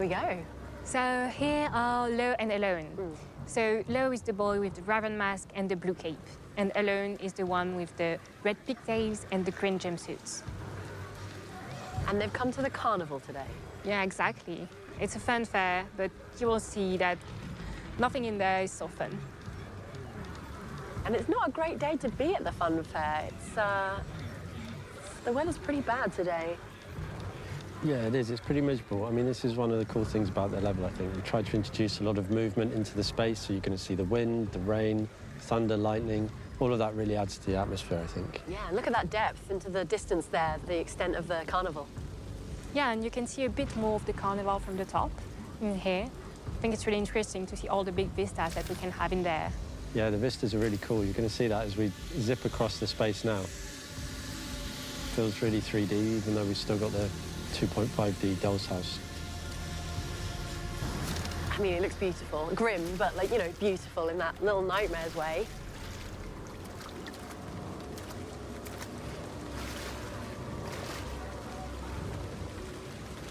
go. So here are Low and Alone. So Low is the boy with the raven mask and the blue cape, and Alone is the one with the red pigtails and the green jumpsuits. And they've come to the carnival today. Yeah, exactly. It's a fun fair, but you will see that nothing in there is so fun. And it's not a great day to be at the fun fair. The weather's pretty bad today. Yeah, it is. It's pretty miserable. I mean, this is one of the cool things about the level, I think. We tried to introduce a lot of movement into the space, so you're going to see the wind, the rain, thunder, lightning. All of that really adds to the atmosphere, I think. Yeah, and look at that depth into the distance there, the extent of the carnival. Yeah, and you can see a bit more of the carnival from the top in here. I think it's really interesting to see all the big vistas that we can have in there. Yeah, the vistas are really cool. You're going to see that as we zip across the space now. Feels really 3D, even though we've still got the 2.5D doll's house. I mean, it looks beautiful. Grim, but, like, you know, beautiful in that little Nightmares way.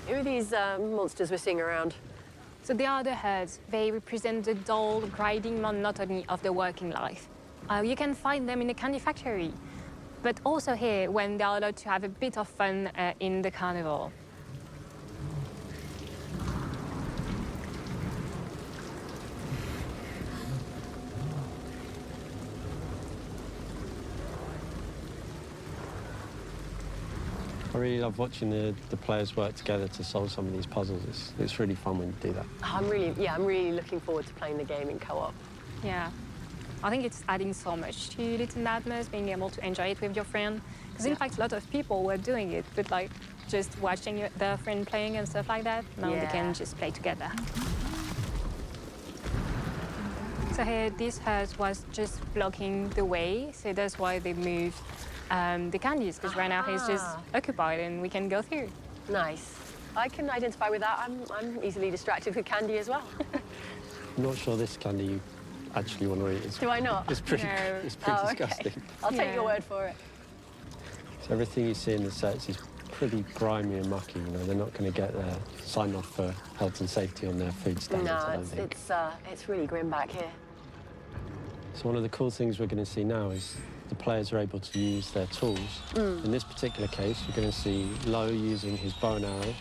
Who are these monsters we're seeing around? So they are the herds. They represent the dull, grinding monotony of the working life. You can find them in the candy factory, but also here when they are allowed to have a bit of fun in the carnival. I really love watching the players work together to solve some of these puzzles. It's really fun when you do that. I'm really looking forward to playing the game in co-op. Yeah, I think it's adding so much to Little Nightmares, being able to enjoy it with your friend. Because in fact, a lot of people were doing it, but like just watching their friend playing and stuff like that. Now they can just play together. So here, this herd was just blocking the way, so that's why they moved the candies, because right now he's just occupied and we can go through. Nice. I can identify with that. I'm easily distracted with candy as well. I'm not sure this candy you actually want to eat. Do I not? It's pretty, No. it's pretty Okay. disgusting. I'll take your word for it. So everything you see in the sets is pretty grimy and mucky. You know, they're not going to get their sign off for health and safety on their food standards. I don't think. It's really grim back here. So one of the cool things we're going to see now is the players are able to use their tools. In this particular case, you're going to see Lo using his bow and arrow.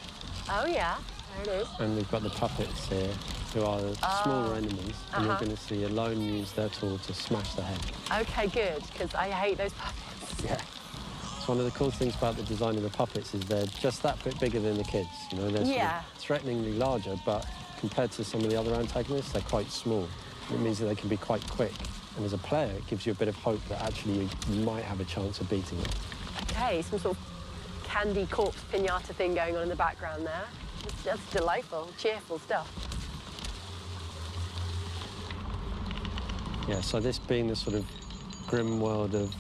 Oh yeah, there it is. And we've got the puppets here, who are the smaller enemies. And you're going to see Alone use their tool to smash the head. Okay, good, because I hate those puppets. Yeah. So one of the cool things about the design of the puppets is they're just that bit bigger than the kids. You know, they're sort of threateningly larger, but compared to some of the other antagonists, they're quite small. It means that they can be quite quick. And as a player, it gives you a bit of hope that actually you might have a chance of beating them. Okay, some sort of candy corpse pinata thing going on in the background there. That's delightful, cheerful stuff. Yeah, so this being the sort of grim world of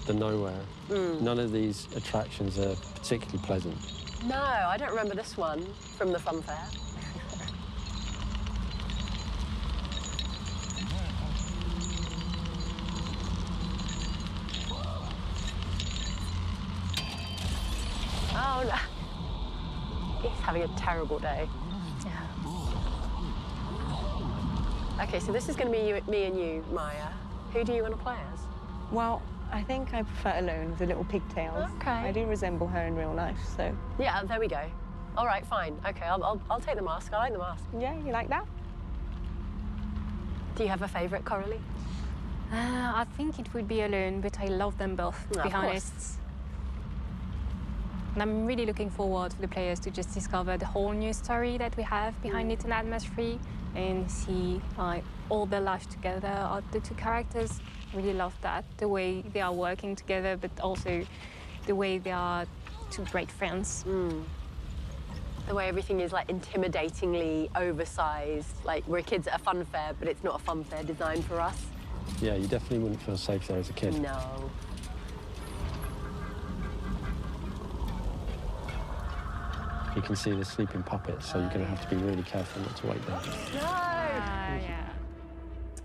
the nowhere, none of these attractions are particularly pleasant. No, I don't remember this one from the fun fair. Oh, no. He's having a terrible day. Yeah. Okay, so this is going to be me and you, Maya. Who do you want to play as? Well, I think I prefer Alone with the little pigtails. Okay. I do resemble her in real life, so... Yeah, there we go. All right, fine. Okay, I'll take the mask. I like the mask. Yeah, you like that? Do you have a favourite, Coralie? I think it would be Alone, but I love them both, to be honest. And I'm really looking forward for the players to just discover the whole new story that we have behind Little Nightmares 3 and see all their life together of the two characters. Really love that, the way they are working together, but also the way they are two great friends. The way everything is like intimidatingly oversized. Like we're kids at a fun fair, but it's not a fun fair designed for us. Yeah, you definitely wouldn't feel safe there as a kid. No. You can see the sleeping puppets, so you're going to have to be really careful not to wake them. No! Yeah.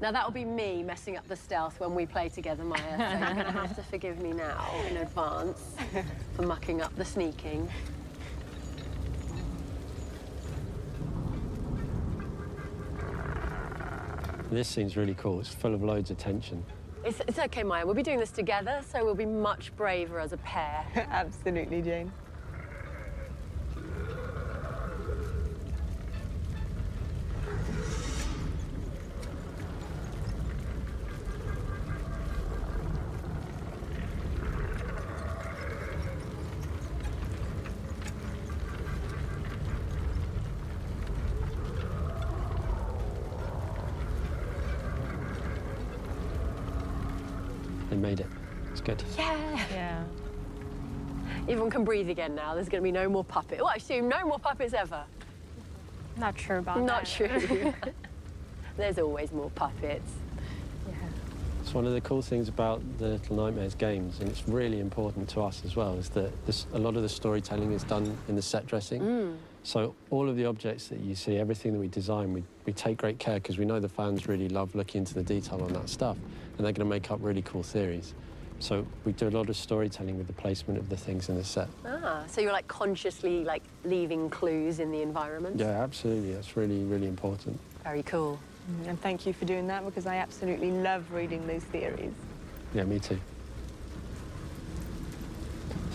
Now, that'll be me messing up the stealth when we play together, Maya, so you're going to have to forgive me now in advance for mucking up the sneaking. This scene's really cool. It's full of loads of tension. It's okay, Maya. We'll be doing this together, so we'll be much braver as a pair. Absolutely, Jane. They made it. It's good. Yeah. Yeah. Everyone can breathe again now. There's going to be no more puppets. Well, I assume no more puppets ever. Not sure about that. Not true. There's always more puppets. Yeah. It's one of the cool things about the Little Nightmares games, and it's really important to us as well, is that a lot of the storytelling is done in the set dressing. So all of the objects that you see, everything that we design, we take great care because we know the fans really love looking into the detail on that stuff, and they're going to make up really cool theories. So we do a lot of storytelling with the placement of the things in the set. Ah, so you're like consciously like leaving clues in the environment? Yeah, absolutely. That's really, really important. Very cool. And thank you for doing that, because I absolutely love reading those theories. Yeah, me too.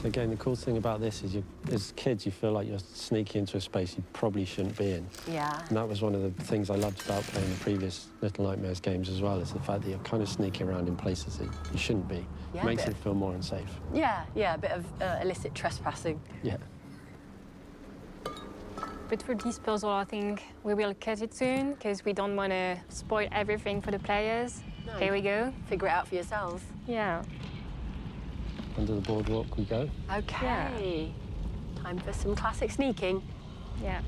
So again, the cool thing about this is as kids, you feel like you're sneaking into a space you probably shouldn't be in. Yeah. And that was one of the things I loved about playing the previous Little Nightmares games as well, is the fact that you're kind of sneaking around in places that you shouldn't be. Yeah, Makes it feel more unsafe. Yeah, a bit of illicit trespassing. Yeah. But for this puzzle, I think we will cut it soon because we don't want to spoil everything for the players. No. Here we go. Figure it out for yourselves. Yeah. Under the boardwalk we go. Okay. Time for some classic sneaking. Yeah.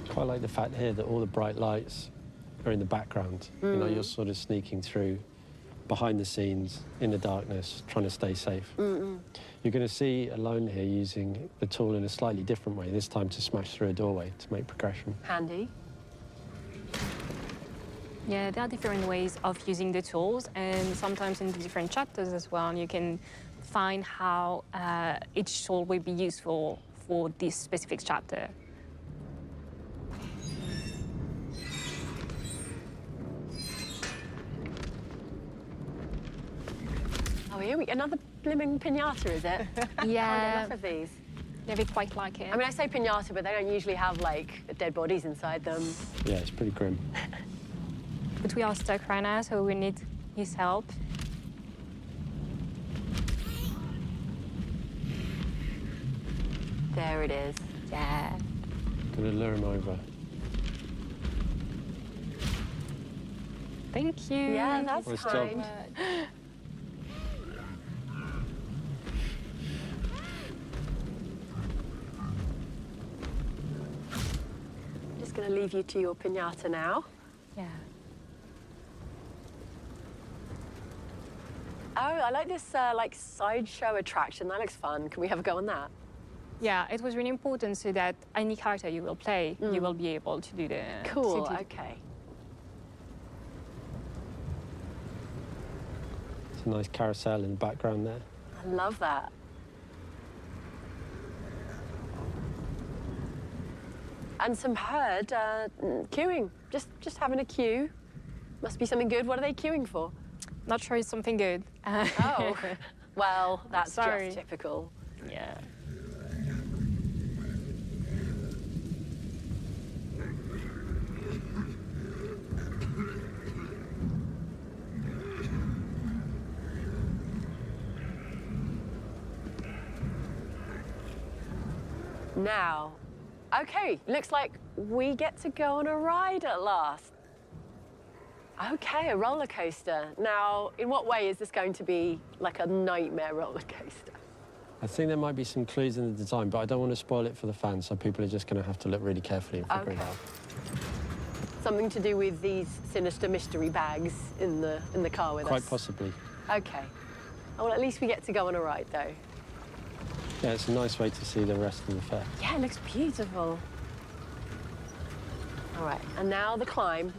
Quite like the fact here that all the bright lights are in the background. You know, you're sort of sneaking through behind the scenes in the darkness, trying to stay safe. You're going to see Alone here using the tool in a slightly different way, this time to smash through a doorway to make progression. Handy. Yeah, there are different ways of using the tools, and sometimes in the different chapters as well, you can find how each tool will be useful for this specific chapter. Oh, here we another blimmin' pinata, is it? Can't get enough of these. Yeah, we quite like it. I mean, I say pinata, but they don't usually have like dead bodies inside them. Yeah, it's pretty grim. But we are stuck right now, so we need his help. There it is. Yeah. Gonna lure him over. Thank you. Yeah, that's Nice job. kind. Just going to leave you to your pinata now. Yeah. Oh, I like this like sideshow attraction. That looks fun. Can we have a go on that? Yeah, it was really important so that any character you will play, you will be able to do the... Cool, to do- okay. It's a nice carousel in the background there. I love that. And some herd queuing, just having a queue. Must be something good. What are they queuing for? Not sure it's something good. Oh, well, that's Sorry. just typical. Yeah. Now, okay, looks like we get to go on a ride at last. Okay, a roller coaster. Now, in what way is this going to be like a nightmare roller coaster? I think there might be some clues in the design, but I don't want to spoil it for the fans, so people are just going to have to look really carefully and figure it Okay. out. Something to do with these sinister mystery bags in the car with us? Quite possibly. Okay. Oh, well, at least we get to go on a ride, though. Yeah, it's a nice way to see the rest of the fair. Yeah, it looks beautiful. All right, and now the climb.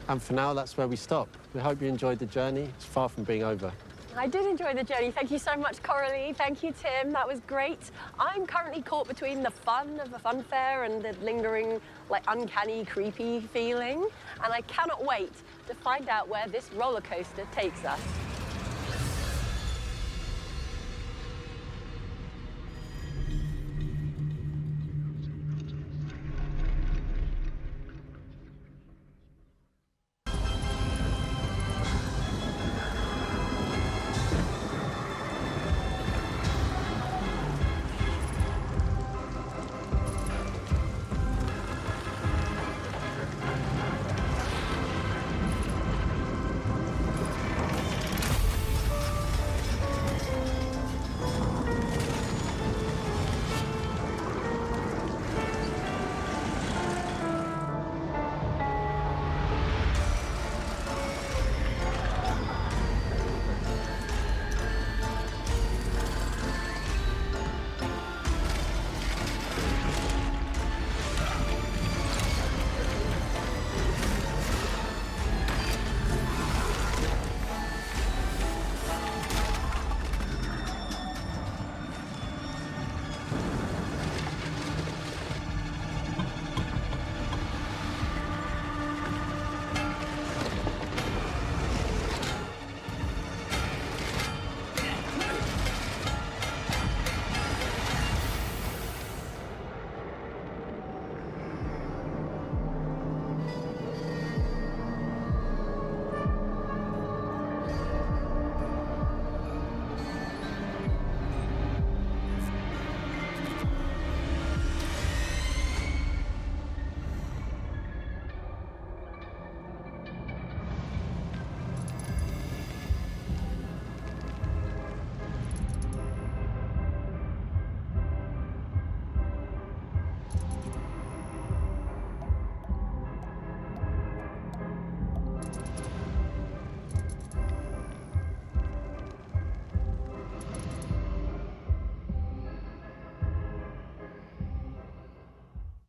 And for now, that's where we stop. We hope you enjoyed the journey. It's far from being over. I did enjoy the journey. Thank you so much, Coralie. Thank you, Tim. That was great. I'm currently caught between the fun of a fun fair and the lingering, like, uncanny, creepy feeling. And I cannot wait to find out where this roller coaster takes us.